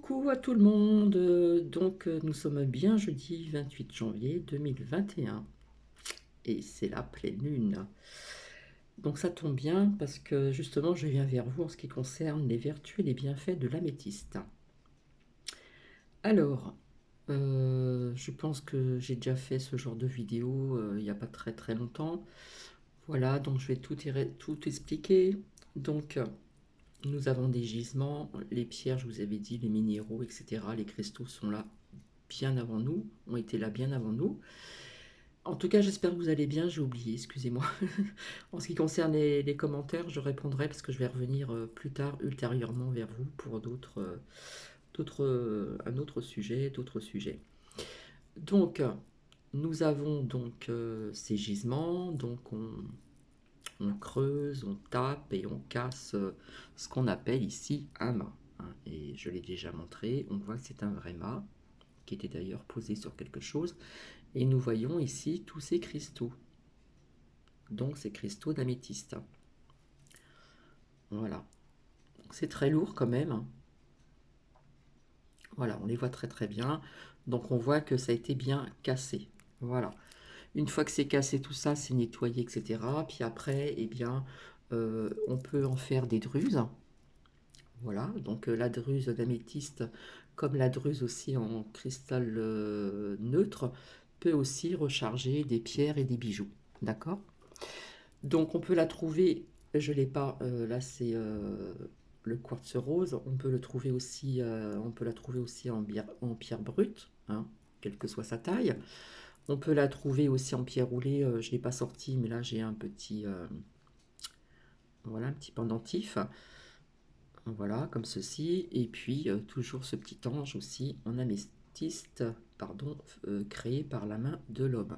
Coucou à tout le monde. Nous sommes bien jeudi 28 janvier 2021 et c'est la pleine lune. Donc ça tombe bien parce que justement je viens vers vous en ce qui concerne les vertus et les bienfaits de l'améthyste. Alors, je pense que j'ai déjà fait ce genre de vidéo il n'y a pas très très longtemps. Voilà, donc je vais tout expliquer. Donc, nous avons des gisements, les pierres, je vous avais dit, les minéraux, etc. Les cristaux sont là bien avant nous, ont été là bien avant nous. En tout cas, j'espère que vous allez bien, j'ai oublié, excusez-moi. En ce qui concerne les commentaires, je répondrai parce que je vais revenir plus tard, ultérieurement, vers vous pour un autre sujet, d'autres sujets. Donc, nous avons donc ces gisements, donc on creuse, on tape et on casse ce qu'on appelle ici un mât, hein. Et je l'ai déjà montré, on voit que c'est un vrai mât, qui était d'ailleurs posé sur quelque chose. Et nous voyons ici tous ces cristaux, donc ces cristaux d'améthyste. Voilà, c'est très lourd quand même. Voilà, on les voit très très bien. Donc on voit que ça a été bien cassé. Voilà. Une fois que c'est cassé tout ça, c'est nettoyé, etc. Puis après, eh bien, on peut en faire des druses. Voilà, donc la druse d'améthyste, comme la druse aussi en cristal neutre, peut aussi recharger des pierres et des bijoux. D'accord? Donc on peut la trouver, je ne l'ai pas, là c'est le quartz rose, on peut la trouver aussi en pierre brute, hein, quelle que soit sa taille. On peut la trouver aussi en pierre roulée, je ne l'ai pas sorti, mais là j'ai voilà, un petit pendentif, voilà, comme ceci. Et puis toujours ce petit ange aussi en améthyste, pardon, créé par la main de l'homme.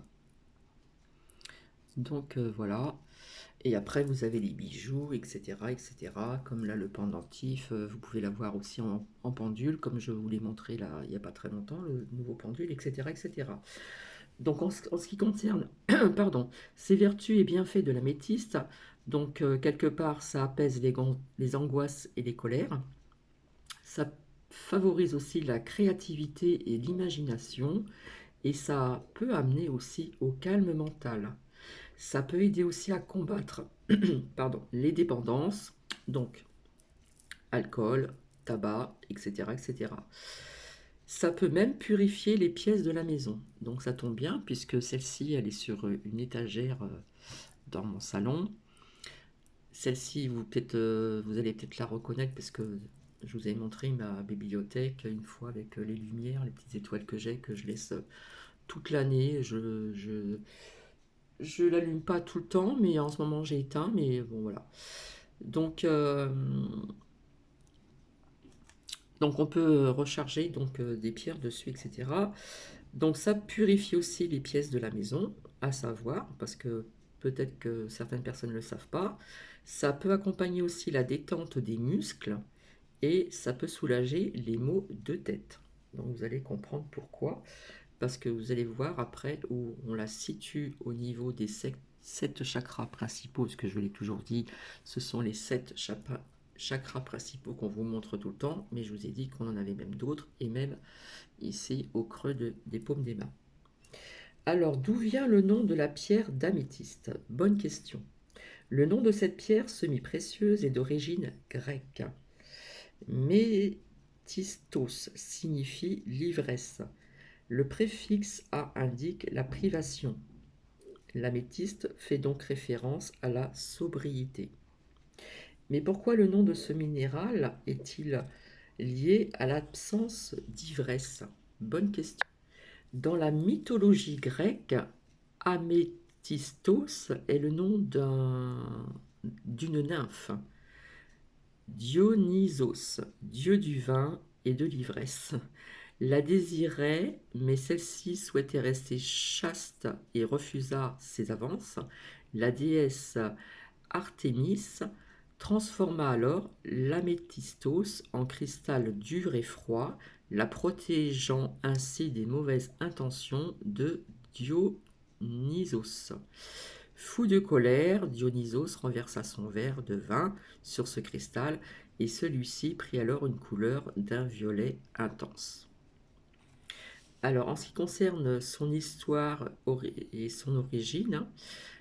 Donc voilà. Et après, vous avez les bijoux, etc., etc. Comme là, le pendentif, vous pouvez l'avoir aussi en pendule, comme je vous l'ai montré là, il n'y a pas très longtemps, le nouveau pendule, etc., etc. Donc, en ce qui concerne, pardon, ces vertus et bienfaits de l'améthyste, donc quelque part, ça apaise les angoisses et les colères. Ça favorise aussi la créativité et l'imagination, et ça peut amener aussi au calme mental. Ça peut aider aussi à combattre pardon, les dépendances, donc alcool, tabac, etc., etc. Ça peut même purifier les pièces de la maison. Donc ça tombe bien puisque celle-ci, elle est sur une étagère dans mon salon. Celle-ci, vous allez peut-être la reconnaître parce que je vous ai montré ma bibliothèque une fois avec les lumières, les petites étoiles que j'ai, que je laisse toute l'année. Je l'allume pas tout le temps, mais en ce moment j'ai éteint, mais bon voilà. Donc, donc on peut recharger donc, des pierres dessus, etc. Donc ça purifie aussi les pièces de la maison, à savoir, parce que peut-être que certaines personnes ne le savent pas. Ça peut accompagner aussi la détente des muscles et ça peut soulager les maux de tête. Donc vous allez comprendre pourquoi, parce que vous allez voir après où on la situe au niveau des sept chakras principaux, ce que je vous l'ai toujours dit, ce sont les chakras principaux qu'on vous montre tout le temps, mais je vous ai dit qu'on en avait même d'autres, et même ici au creux des paumes des mains. Alors, d'où vient le nom de la pierre d'améthyste? Bonne question. Le nom de cette pierre semi-précieuse est d'origine grecque. Métistos signifie l'ivresse. Le préfixe A indique la privation. L'améthyste fait donc référence à la sobriété. Mais pourquoi le nom de ce minéral est-il lié à l'absence d'ivresse? Bonne question. Dans la mythologie grecque, Amethystos est le nom d'une nymphe, Dionysos, dieu du vin et de l'ivresse. La désirait, mais celle-ci souhaitait rester chaste et refusa ses avances. La déesse Artémis transforma alors l'améthystos en cristal dur et froid, la protégeant ainsi des mauvaises intentions de Dionysos. Fou de colère, Dionysos renversa son verre de vin sur ce cristal et celui-ci prit alors une couleur d'un violet intense. Alors, en ce qui concerne son histoire et son origine, hein,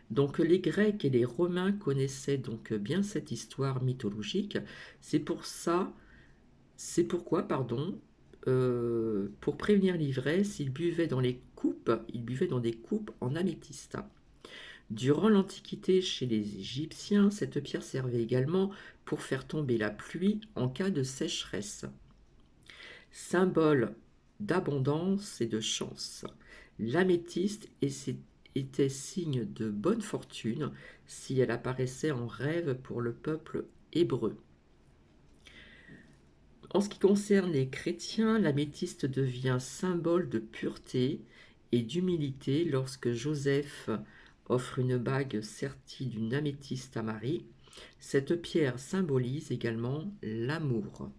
donc les Grecs et les Romains connaissaient donc bien cette histoire mythologique. C'est pour ça, c'est pourquoi, pardon, pour prévenir l'ivresse, ils buvaient dans des coupes en améthyste. Durant l'Antiquité, chez les Égyptiens, cette pierre servait également pour faire tomber la pluie en cas de sécheresse. Symbole d'abondance et de chance, l'améthyste était signe de bonne fortune si elle apparaissait en rêve pour le peuple hébreu. En ce qui concerne les chrétiens, l'améthyste devient symbole de pureté et d'humilité lorsque Joseph offre une bague sertie d'une améthyste à Marie. Cette pierre symbolise également l'amour.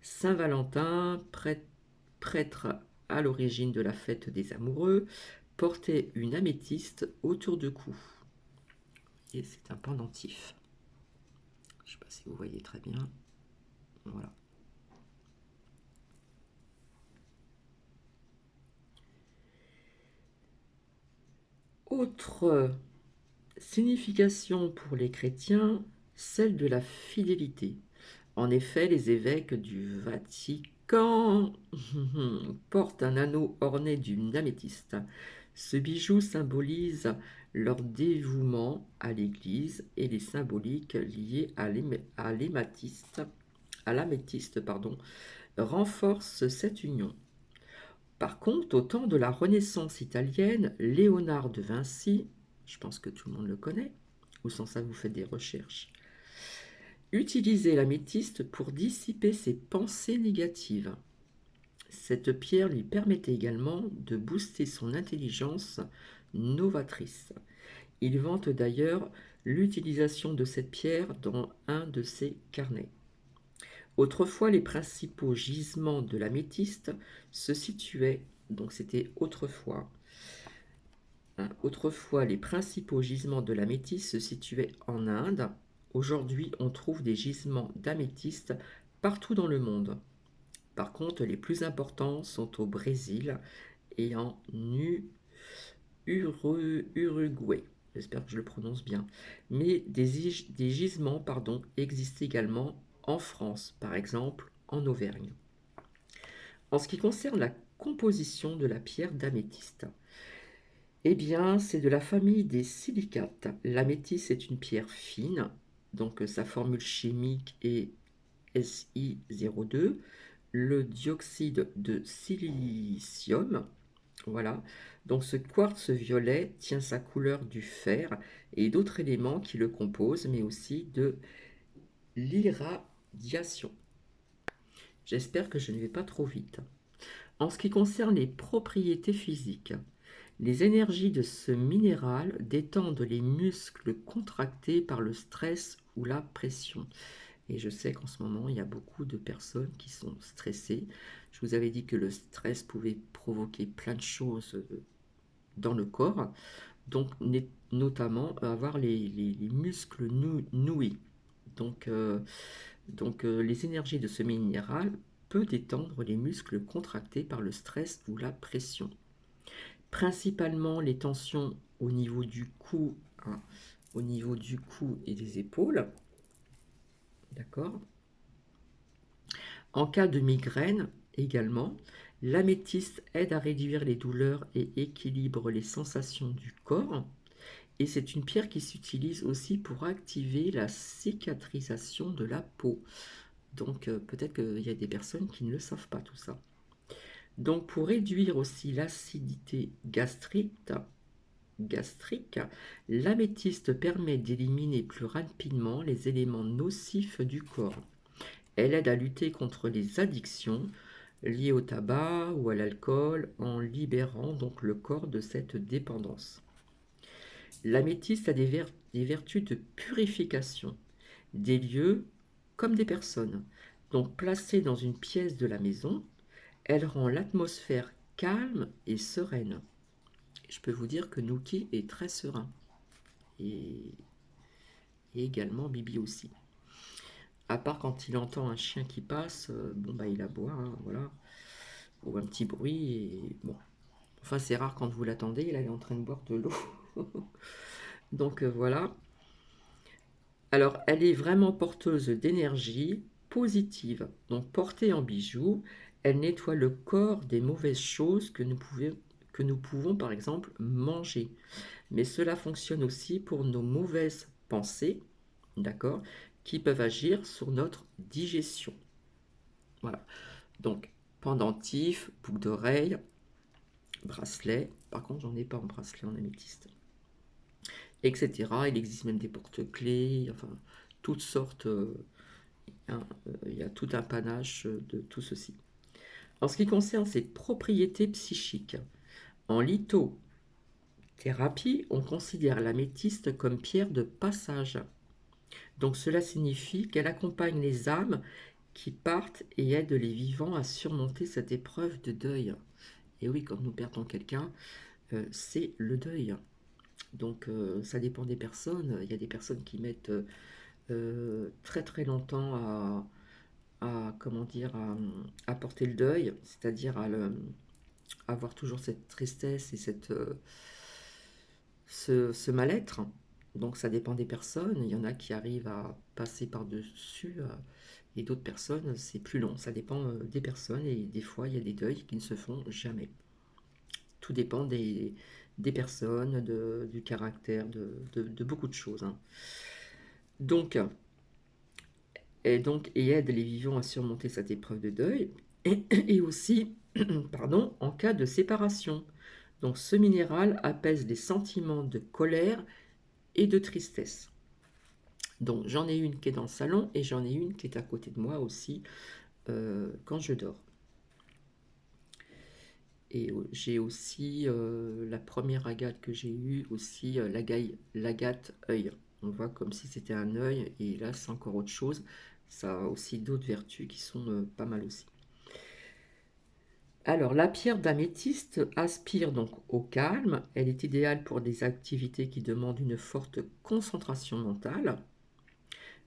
Saint Valentin, prêtre à l'origine de la fête des amoureux, portait une améthyste autour du cou. Et c'est un pendentif. Je ne sais pas si vous voyez très bien. Voilà. Autre signification pour les chrétiens, celle de la fidélité. En effet, les évêques du Vatican portent un anneau orné d'une améthyste. Ce bijou symbolise leur dévouement à l'Église et les symboliques liées à l'améthyste, renforcent cette union. Par contre, au temps de la Renaissance italienne, Léonard de Vinci, je pense que tout le monde le connaît, ou sans ça vous faites des recherches, utilisait l'améthyste pour dissiper ses pensées négatives. Cette pierre lui permettait également de booster son intelligence novatrice. Il vante d'ailleurs l'utilisation de cette pierre dans un de ses carnets. Autrefois, les principaux gisements de l'améthyste se situaient, donc c'était autrefois, autrefois les principaux gisements de l'améthyste se situaient en Inde. Aujourd'hui, on trouve des gisements d'améthyste partout dans le monde. Par contre, les plus importants sont au Brésil et en Uruguay. J'espère que je le prononce bien. Mais des gisements existent également en France, par exemple en Auvergne. En ce qui concerne la composition de la pierre d'améthyste, eh bien, c'est de la famille des silicates. L'améthyste est une pierre fine, donc sa formule chimique est Si02. Le dioxyde de silicium, voilà. Donc ce quartz violet tient sa couleur du fer et d'autres éléments qui le composent, mais aussi de l'irradiation. J'espère que je ne vais pas trop vite. En ce qui concerne les propriétés physiques, les énergies de ce minéral détendent les muscles contractés par le stress ou la pression. Et je sais qu'en ce moment, il y a beaucoup de personnes qui sont stressées. Je vous avais dit que le stress pouvait provoquer plein de choses dans le corps, donc notamment avoir les muscles noués. Donc, les énergies de ce minéral peut détendre les muscles contractés par le stress ou la pression. Principalement les tensions au niveau du cou, hein, au niveau du cou et des épaules. D'accord. En cas de migraine également, l'améthyste aide à réduire les douleurs et équilibre les sensations du corps. Et c'est une pierre qui s'utilise aussi pour activer la cicatrisation de la peau. Donc peut-être qu'il y a des personnes qui ne le savent pas tout ça. Donc pour réduire aussi l'acidité gastrique, l'améthyste permet d'éliminer plus rapidement les éléments nocifs du corps. Elle aide à lutter contre les addictions liées au tabac ou à l'alcool en libérant donc le corps de cette dépendance. L'améthyste a des vertus de purification des lieux comme des personnes. Donc placée dans une pièce de la maison, elle rend l'atmosphère calme et sereine. Je peux vous dire que Nuki est très serein. Et également Bibi aussi. À part quand il entend un chien qui passe, bon bah il aboie, hein, voilà, ou un petit bruit, et bon. Enfin, c'est rare quand vous l'attendez, là, il est en train de boire de l'eau. Donc voilà. Alors, elle est vraiment porteuse d'énergie positive. Donc, portée en bijoux, elle nettoie le corps des mauvaises choses que nous pouvons, par exemple, manger. Mais cela fonctionne aussi pour nos mauvaises pensées, d'accord, qui peuvent agir sur notre digestion. Voilà. Donc, pendentif, boucle d'oreille, bracelet. Par contre, j'en ai pas en bracelet en améthyste, etc. Il existe même des porte-clés, enfin, toutes sortes. Hein, il y a tout un panache de tout ceci. En ce qui concerne ses propriétés psychiques, en lithothérapie, on considère l'améthyste comme pierre de passage. Donc cela signifie qu'elle accompagne les âmes qui partent et aide les vivants à surmonter cette épreuve de deuil. Et oui, quand nous perdons quelqu'un, c'est le deuil. Donc ça dépend des personnes. Il y a des personnes qui mettent très très longtemps comment dire, à porter le deuil, c'est-à-dire à avoir toujours cette tristesse et ce mal-être. Donc ça dépend des personnes. Il y en a qui arrivent à passer par-dessus et d'autres personnes, c'est plus long. Ça dépend des personnes et des fois, il y a des deuils qui ne se font jamais. Tout dépend des personnes, du caractère, de beaucoup de choses, hein. Donc, et aide les vivants à surmonter cette épreuve de deuil, et aussi pardon, en cas de séparation. Donc ce minéral apaise les sentiments de colère et de tristesse. Donc j'en ai une qui est dans le salon et j'en ai une qui est à côté de moi aussi quand je dors. Et j'ai aussi la première agate que j'ai eue, aussi l'agate œil. On voit comme si c'était un œil, et là c'est encore autre chose. Ça a aussi d'autres vertus qui sont pas mal aussi. Alors, la pierre d'améthyste aspire donc au calme. Elle est idéale pour des activités qui demandent une forte concentration mentale.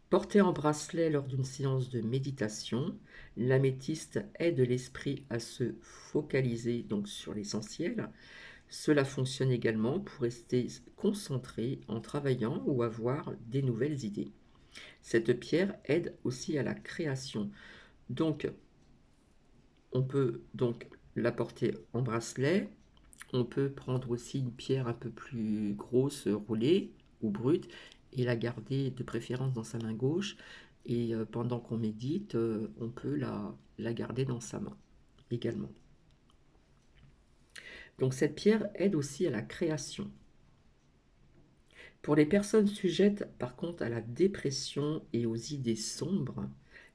Portée en bracelet lors d'une séance de méditation, l'améthyste aide l'esprit à se focaliser donc sur l'essentiel. Cela fonctionne également pour rester concentré en travaillant ou avoir des nouvelles idées. Cette pierre aide aussi à la création. Donc, on peut donc la porter en bracelet. On peut prendre aussi une pierre un peu plus grosse, roulée ou brute, et la garder de préférence dans sa main gauche. Et pendant qu'on médite, on peut la garder dans sa main également. Donc cette pierre aide aussi à la création. Pour les personnes sujettes par contre à la dépression et aux idées sombres,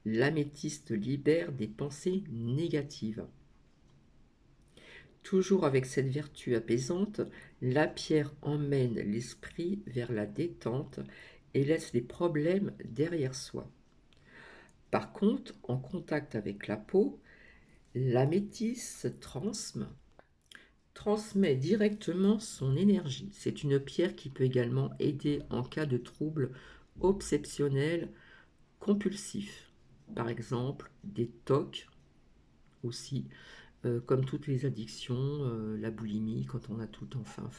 l'améthyste libère des pensées négatives. Toujours avec cette vertu apaisante, la pierre emmène l'esprit vers la détente et laisse les problèmes derrière soi. Par contre, en contact avec la peau, l'améthyste transmet directement son énergie. C'est une pierre qui peut également aider en cas de troubles obsessionnels compulsifs. Par exemple, des TOC aussi, comme toutes les addictions, la boulimie, quand on a tout le temps faim.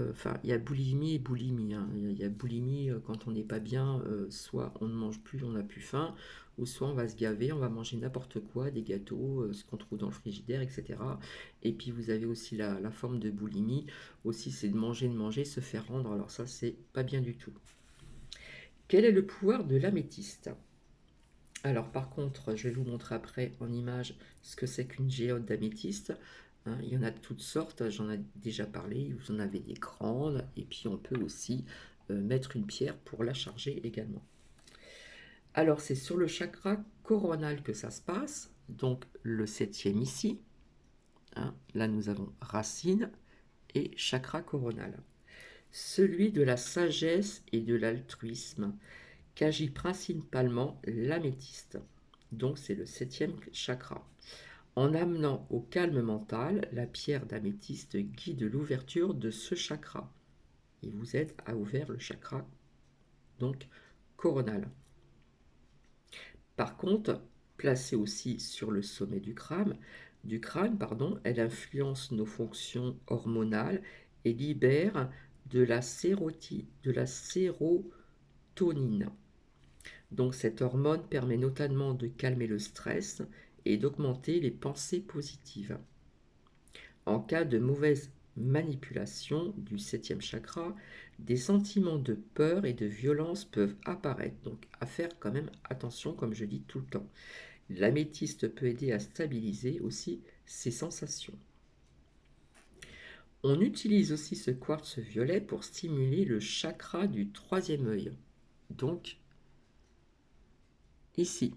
Enfin, il y a boulimie et boulimie, hein. Il y a boulimie quand on n'est pas bien, soit on ne mange plus, on n'a plus faim, ou soit on va se gaver, on va manger n'importe quoi, des gâteaux, ce qu'on trouve dans le frigidaire, etc. Et puis vous avez aussi la forme de boulimie, aussi c'est de manger, se faire rendre, alors ça c'est pas bien du tout. Quel est le pouvoir de l'améthyste? Alors par contre, je vais vous montrer après en image ce que c'est qu'une géode d'améthyste. Hein, il y en a de toutes sortes, j'en ai déjà parlé, vous en avez des grandes, et puis on peut aussi mettre une pierre pour la charger également. Alors c'est sur le chakra coronal que ça se passe, donc le septième ici. Hein, là nous avons racine et chakra coronal. Celui de la sagesse et de l'altruisme, qu'agit principalement l'améthyste. Donc c'est le septième chakra. En amenant au calme mental, la pierre d'améthyste guide l'ouverture de ce chakra et vous aide à ouvrir le chakra donc coronal. Par contre, placée aussi sur le sommet du crâne, pardon, elle influence nos fonctions hormonales et libère de la sérotonine. Donc cette hormone permet notamment de calmer le stress et d'augmenter les pensées positives. En cas de mauvaise manipulation du septième chakra, des sentiments de peur et de violence peuvent apparaître. Donc à faire quand même attention, comme je dis tout le temps. L'améthyste peut aider à stabiliser aussi ces sensations. On utilise aussi ce quartz violet pour stimuler le chakra du troisième œil. Donc ici,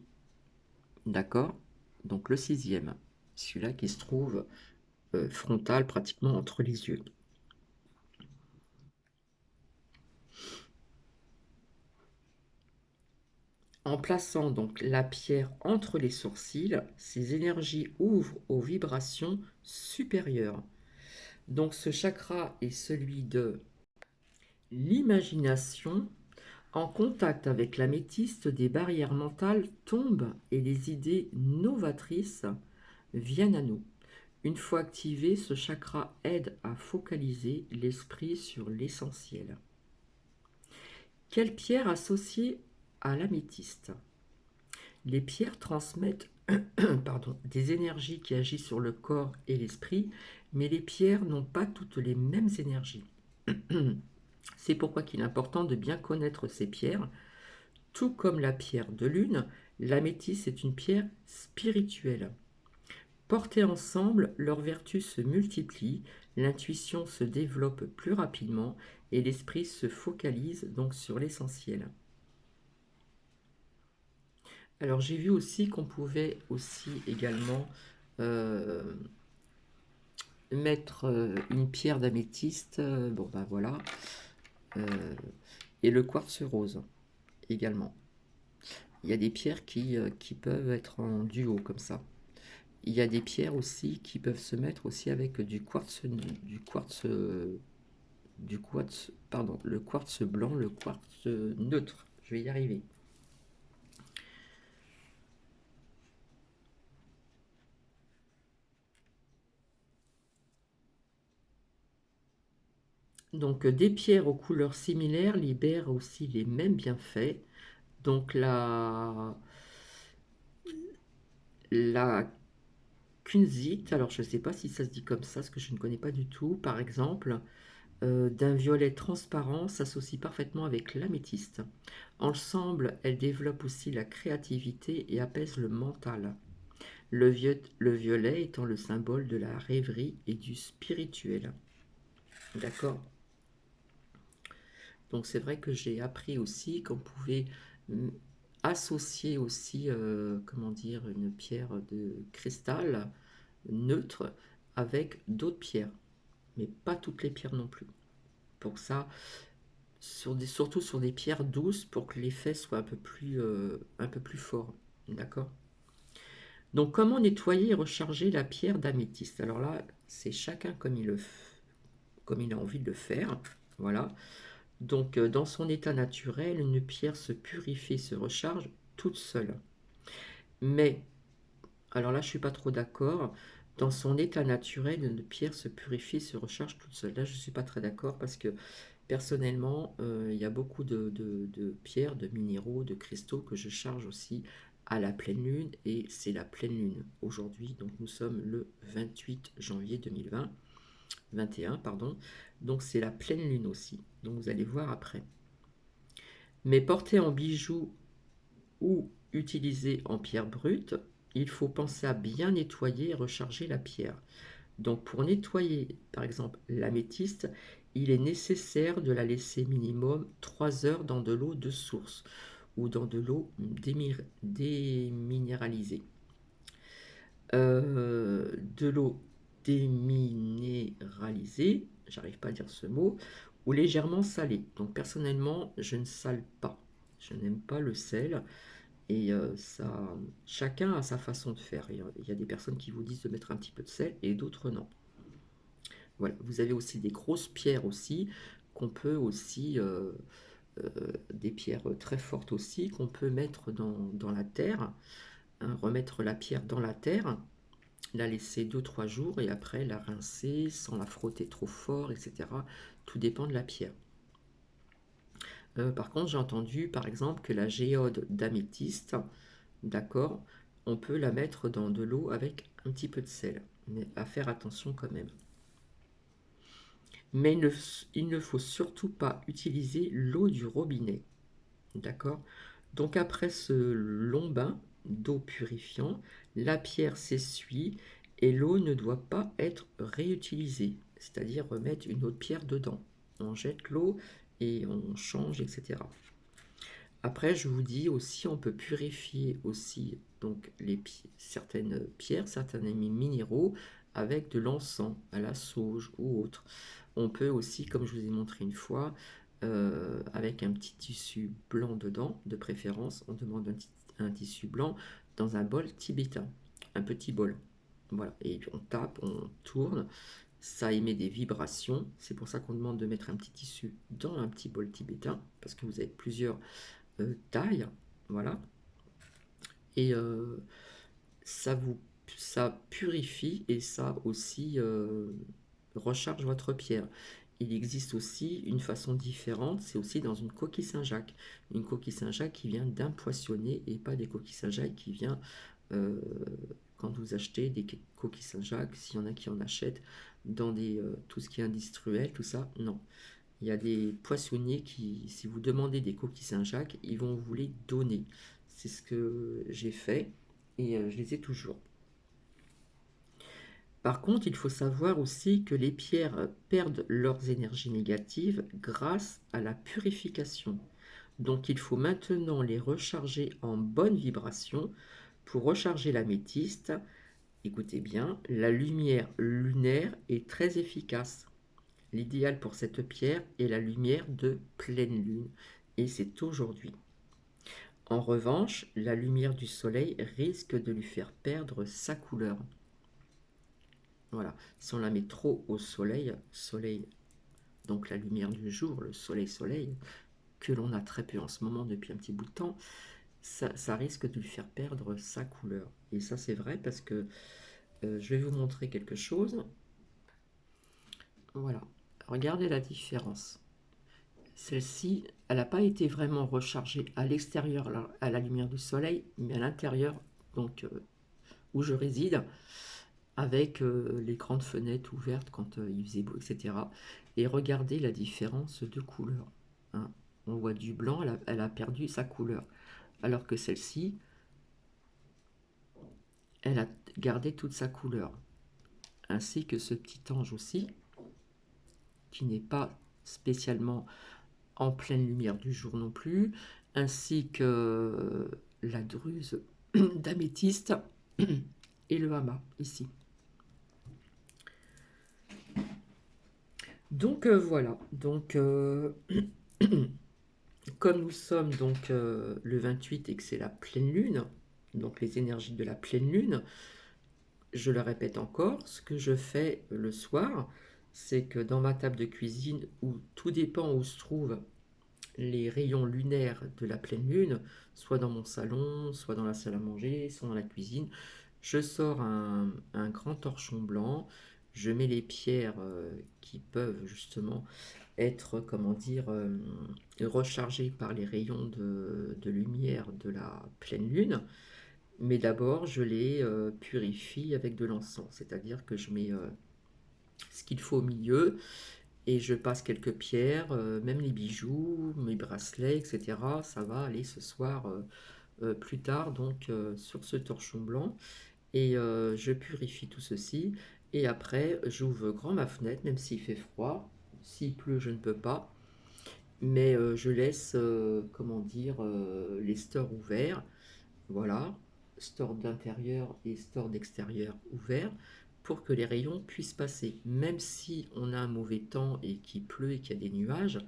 d'accord? Donc le sixième, celui-là qui se trouve frontal pratiquement entre les yeux. En plaçant donc la pierre entre les sourcils, ces énergies ouvrent aux vibrations supérieures. Donc ce chakra est celui de l'imagination. En contact avec l'améthyste, des barrières mentales tombent et les idées novatrices viennent à nous. Une fois activé, ce chakra aide à focaliser l'esprit sur l'essentiel. Quelle pierre associée à l'améthyste? Les pierres transmettent des énergies qui agissent sur le corps et l'esprit, mais les pierres n'ont pas toutes les mêmes énergies. C'est pourquoi il est important de bien connaître ces pierres. Tout comme la pierre de lune, l'améthyste est une pierre spirituelle. Portées ensemble, leurs vertus se multiplient, l'intuition se développe plus rapidement et l'esprit se focalise donc sur l'essentiel. Alors j'ai vu aussi qu'on pouvait aussi également euh, mettre une pierre d'améthyste, bon ben voilà, euh, et le quartz rose également. Il y a des pierres qui peuvent être en duo comme ça. Il y a des pierres aussi qui peuvent se mettre aussi avec pardon, le quartz blanc, le quartz neutre. Je vais y arriver. Donc des pierres aux couleurs similaires libèrent aussi les mêmes bienfaits. Donc la kunzite, alors je ne sais pas si ça se dit comme ça, parce que je ne connais pas du tout. Par exemple, d'un violet transparent s'associe parfaitement avec l'améthyste. Ensemble, elles développent aussi la créativité et apaisent le mental. Le violet étant le symbole de la rêverie et du spirituel. D'accord? Donc c'est vrai que j'ai appris aussi qu'on pouvait mm, associer aussi, comment dire, une pierre de cristal neutre avec d'autres pierres, mais pas toutes les pierres non plus. Pour ça, surtout sur des pierres douces pour que l'effet soit un peu plus fort. D'accord? Donc comment nettoyer et recharger la pierre d'améthyste? Alors là, c'est chacun comme il a envie de le faire. Voilà. Donc dans son état naturel, une pierre se purifie et se recharge toute seule. Mais, alors là je ne suis pas trop d'accord, dans son état naturel, une pierre se purifie et se recharge toute seule. Là je ne suis pas très d'accord parce que personnellement, il y a beaucoup de pierres, de minéraux, de cristaux que je charge aussi à la pleine lune et c'est la pleine lune aujourd'hui. Donc nous sommes le 28 janvier 2020, 21 pardon. Donc c'est la pleine lune aussi. Donc vous allez voir après. Mais porté en bijoux ou utilisé en pierre brute, il faut penser à bien nettoyer et recharger la pierre. Donc pour nettoyer par exemple l'améthyste, il est nécessaire de la laisser minimum 3 heures dans de l'eau de source ou dans de l'eau déminéralisée. De l'eau déminéralisée, j'arrive pas à dire ce mot, ou légèrement salée. Donc personnellement, je ne sale pas. Je n'aime pas le sel. Et ça, chacun a sa façon de faire. Il y a des personnes qui vous disent de mettre un petit peu de sel et d'autres non. Voilà. Vous avez aussi des grosses pierres aussi qu'on peut aussi des pierres très fortes aussi qu'on peut mettre dans la terre, hein, remettre la pierre dans la terre, la laisser 2-3 jours et après la rincer sans la frotter trop fort, etc. Tout dépend de la pierre. Par contre, j'ai entendu par exemple que la géode d'améthyste, d'accord, on peut la mettre dans de l'eau avec un petit peu de sel, mais à faire attention quand même. Mais il ne faut surtout pas utiliser l'eau du robinet, d'accord? Donc après ce long bain d'eau purifiant, la pierre s'essuie et l'eau ne doit pas être réutilisée, c'est-à-dire remettre une autre pierre dedans. On jette l'eau et on change, etc. Après, je vous dis aussi, on peut purifier aussi donc certaines pierres, certains minéraux avec de l'encens à la sauge ou autre. On peut aussi, comme je vous ai montré une fois, avec un petit tissu blanc dedans, de préférence, on demande un tissu blanc dans un bol tibétain, un petit bol. Voilà, et on tape, on tourne, ça émet des vibrations. C'est pour ça qu'on demande de mettre un petit tissu dans un petit bol tibétain, parce que vous avez plusieurs taille, voilà, et ça purifie et ça aussi recharge votre pierre. Il existe aussi une façon différente, c'est aussi dans une coquille Saint-Jacques. Une coquille Saint-Jacques qui vient d'un poissonnier et pas des coquilles Saint-Jacques qui vient euh, quand vous achetez des coquilles Saint-Jacques, s'il y en a qui en achètent dans tout ce qui est industriel, tout ça, non. Il y a des poissonniers qui, si vous demandez des coquilles Saint-Jacques, ils vont vous les donner. C'est ce que j'ai fait et je les ai toujours. Par contre, il faut savoir aussi que les pierres perdent leurs énergies négatives grâce à la purification. Donc il faut maintenant les recharger en bonne vibration. Pour recharger l'améthyste, écoutez bien, la lumière lunaire est très efficace. L'idéal pour cette pierre est la lumière de pleine lune, et c'est aujourd'hui. En revanche, la lumière du soleil risque de lui faire perdre sa couleur. Voilà, si on la met trop au soleil, donc la lumière du jour, le soleil, que l'on a très peu en ce moment depuis un petit bout de temps, ça risque de lui faire perdre sa couleur. Et ça c'est vrai parce que je vais vous montrer quelque chose. Voilà, regardez la différence. Celle-ci, elle n'a pas été vraiment rechargée à l'extérieur, à la lumière du soleil, mais à l'intérieur, donc où je réside, avec les grandes fenêtres ouvertes quand il faisait beau, etc. Et regardez la différence de couleur, hein. On voit du blanc, elle a perdu sa couleur. Alors que celle-ci, elle a gardé toute sa couleur. Ainsi que ce petit ange aussi, qui n'est pas spécialement en pleine lumière du jour non plus, ainsi que la druse d'améthyste et le hama ici. Donc voilà, donc comme nous sommes donc le 28 et que c'est la pleine lune, donc les énergies de la pleine lune, je le répète encore, ce que je fais le soir, c'est que dans ma table de cuisine, où tout dépend où se trouvent les rayons lunaires de la pleine lune, soit dans mon salon, soit dans la salle à manger, soit dans la cuisine, je sors un grand torchon blanc, je mets les pierres qui peuvent justement être, comment dire, rechargées par les rayons de lumière de la pleine lune, mais d'abord je les purifie avec de l'encens, c'est-à-dire que je mets ce qu'il faut au milieu, et je passe quelques pierres, même les bijoux, mes bracelets, etc. Ça va aller ce soir plus tard, donc sur ce torchon blanc. Et je purifie tout ceci. Et après, j'ouvre grand ma fenêtre, même s'il fait froid. S'il pleut, je ne peux pas. Mais je laisse, comment dire, les stores ouverts. Voilà, store d'intérieur et store d'extérieur ouverts pour que les rayons puissent passer. Même si on a un mauvais temps et qu'il pleut et qu'il y a des nuages,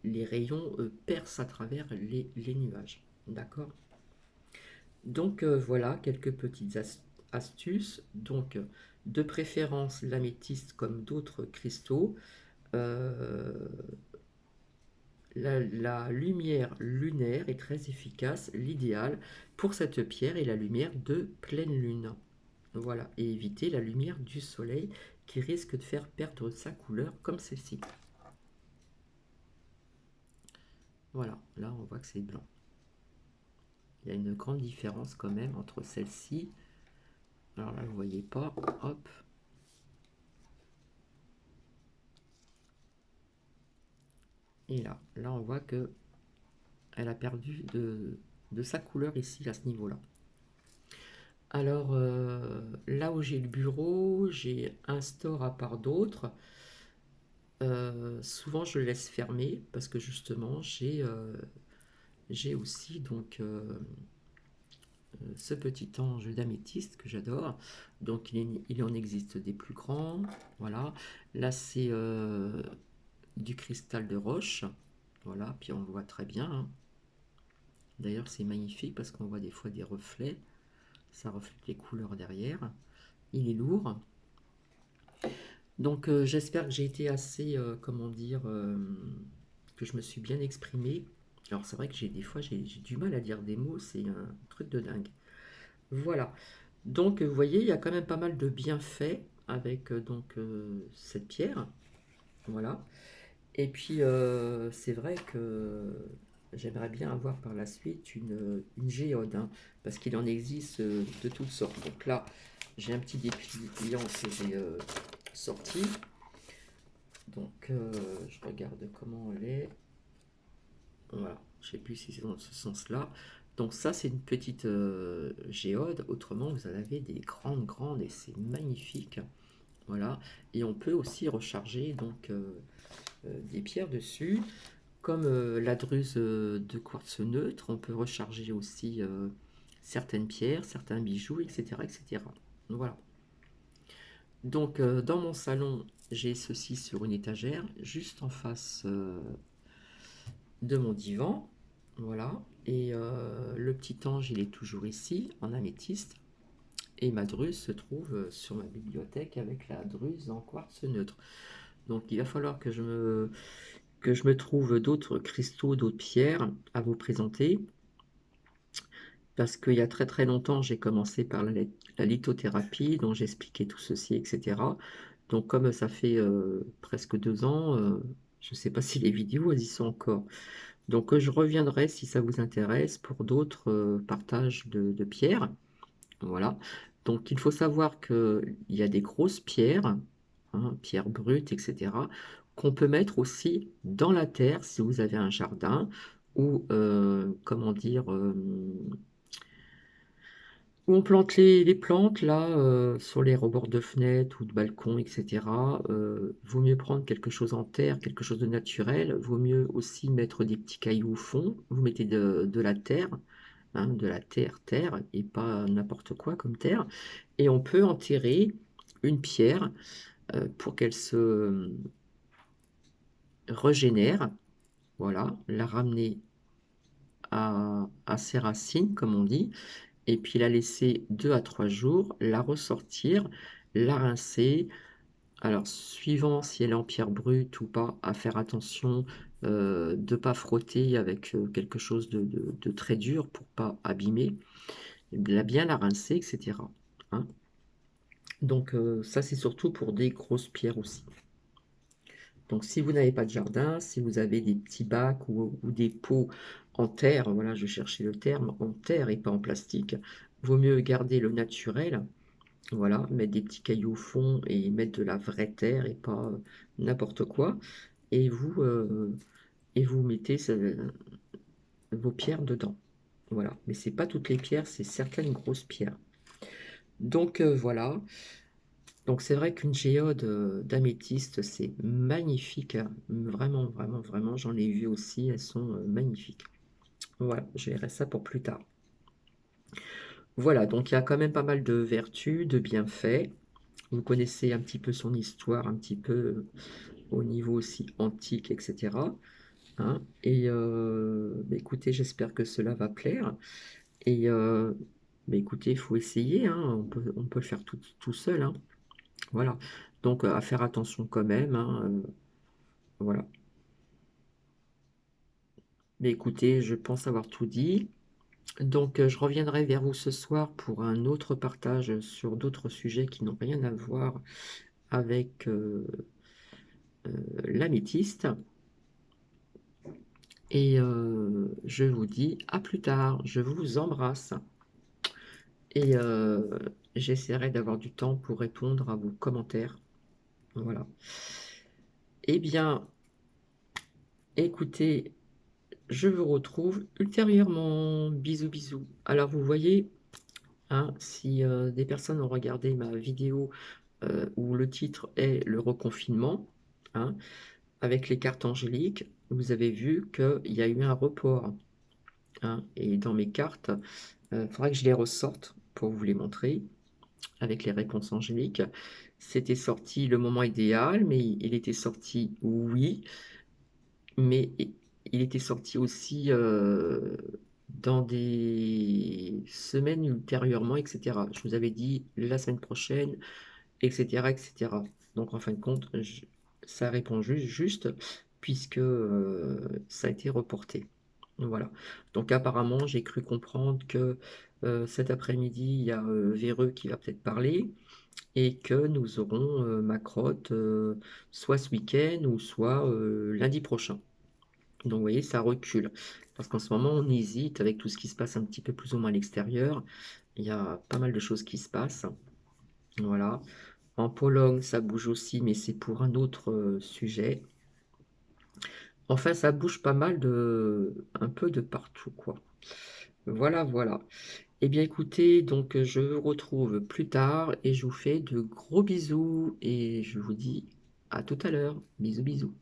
les rayons percent à travers les nuages. D'accord. Donc voilà quelques petites astuces. Donc de préférence l'améthyste comme d'autres cristaux. Euh, la lumière lunaire est très efficace. L'idéal pour cette pierre est la lumière de pleine lune. Voilà, et éviter la lumière du soleil qui risque de faire perdre sa couleur comme celle-ci. Voilà, là on voit que c'est blanc. Il y a une grande différence quand même entre celle-ci. Alors là, vous voyez pas. Hop. Et là on voit que elle a perdu de sa couleur ici, à ce niveau-là. Alors, là où j'ai le bureau, j'ai un store à part d'autres. Souvent, je le laisse fermer parce que justement, j'ai aussi donc ce petit ange d'améthyste que j'adore. Donc, il en existe des plus grands. Voilà. Là, c'est du cristal de roche. Voilà, puis on le voit très bien, hein. D'ailleurs, c'est magnifique parce qu'on voit des fois des reflets. Ça reflète les couleurs derrière. Il est lourd. Donc j'espère que j'ai été assez, comment dire, que je me suis bien exprimée. Alors c'est vrai que des fois j'ai du mal à dire des mots, c'est un truc de dingue. Voilà. Donc vous voyez, il y a quand même pas mal de bienfaits avec cette pierre. Voilà. Et puis c'est vrai que j'aimerais bien avoir par la suite une géode, hein, parce qu'il en existe de toutes sortes. Donc là, j'ai un petit dépliant que j'ai sorti. Donc je regarde comment elle est. Voilà, je ne sais plus si c'est dans ce sens-là. Donc ça, c'est une petite géode. Autrement, vous en avez des grandes, grandes et c'est magnifique. Voilà. Et on peut aussi recharger des pierres dessus. Comme la druse de quartz neutre, on peut recharger aussi certaines pierres, certains bijoux, etc., etc. Voilà. Donc dans mon salon, j'ai ceci sur une étagère, juste en face de mon divan. Voilà. Et le petit ange, il est toujours ici, en améthyste. Et ma druse se trouve sur ma bibliothèque avec la druse en quartz neutre. Donc il va falloir que je me trouve d'autres cristaux, d'autres pierres à vous présenter. Parce qu'il y a très très longtemps, j'ai commencé par la lithothérapie, dont j'expliquais tout ceci, etc. Donc comme ça fait presque 2 ans, je ne sais pas si les vidéos, elles y sont encore. Donc je reviendrai si ça vous intéresse pour d'autres partages de pierres. Voilà. Donc il faut savoir qu'il y a des grosses pierres, hein, pierres brutes, etc., qu'on peut mettre aussi dans la terre si vous avez un jardin ou, comment dire, où on plante les plantes, là, sur les rebords de fenêtres ou de balcons, etc. Vaut mieux prendre quelque chose en terre, quelque chose de naturel. Vaut mieux aussi mettre des petits cailloux au fond. Vous mettez de la terre, hein, de la terre, et pas n'importe quoi comme terre. Et on peut enterrer une pierre pour qu'elle se régénère. Voilà, la ramener à ses racines, comme on dit, et puis la laisser 2 à 3 jours, la ressortir, la rincer. Alors, suivant si elle est en pierre brute ou pas, à faire attention de ne pas frotter avec quelque chose de très dur pour pas abîmer, bien la rincer, etc. Hein. Donc ça, c'est surtout pour des grosses pierres aussi. Donc si vous n'avez pas de jardin, si vous avez des petits bacs ou des pots en terre, voilà, je cherchais le terme, en terre et pas en plastique, vaut mieux garder le naturel, voilà, mettre des petits cailloux au fond et mettre de la vraie terre et pas n'importe quoi. Et vous mettez vos pierres dedans. Voilà, mais c'est pas toutes les pierres, c'est certaines grosses pierres. Donc voilà. Donc c'est vrai qu'une géode d'améthyste, c'est magnifique, hein. Vraiment, vraiment, vraiment, j'en ai vu aussi, elles sont magnifiques. Voilà, je verrai ça pour plus tard. Voilà, donc il y a quand même pas mal de vertus, de bienfaits. Vous connaissez un petit peu son histoire, un petit peu au niveau aussi antique, etc. Hein. Et bah, écoutez, j'espère que cela va plaire. Et bah, écoutez, il faut essayer, hein. On peut le faire tout seul, hein. Voilà. Donc à faire attention quand même, hein, voilà. Mais écoutez, je pense avoir tout dit. Donc, je reviendrai vers vous ce soir pour un autre partage sur d'autres sujets qui n'ont rien à voir avec l'améthyste. Et je vous dis à plus tard. Je vous embrasse. Et j'essaierai d'avoir du temps pour répondre à vos commentaires. Voilà. Eh bien, écoutez, je vous retrouve ultérieurement. Bisous, bisous. Alors, vous voyez, hein, si des personnes ont regardé ma vidéo où le titre est le reconfinement, hein, avec les cartes angéliques, vous avez vu qu'il y a eu un report, hein, et dans mes cartes, il faudra que je les ressorte pour vous les montrer, avec les réponses angéliques. C'était sorti le moment idéal, mais il était sorti, oui, mais il était sorti aussi dans des semaines ultérieurement, etc. Je vous avais dit la semaine prochaine, etc., etc. Donc en fin de compte, ça répond juste puisque ça a été reporté. Voilà. Donc apparemment, j'ai cru comprendre que cet après-midi, il y a Véreux qui va peut-être parler et que nous aurons ma crotte soit ce week-end ou soit lundi prochain. Donc vous voyez, ça recule. Parce qu'en ce moment, on hésite avec tout ce qui se passe un petit peu plus ou moins à l'extérieur. Il y a pas mal de choses qui se passent. Voilà. En Pologne, ça bouge aussi, mais c'est pour un autre sujet. Enfin, ça bouge pas mal un peu de partout, quoi. Voilà, voilà. Eh bien, écoutez, donc je vous retrouve plus tard et je vous fais de gros bisous et je vous dis à tout à l'heure. Bisous, bisous.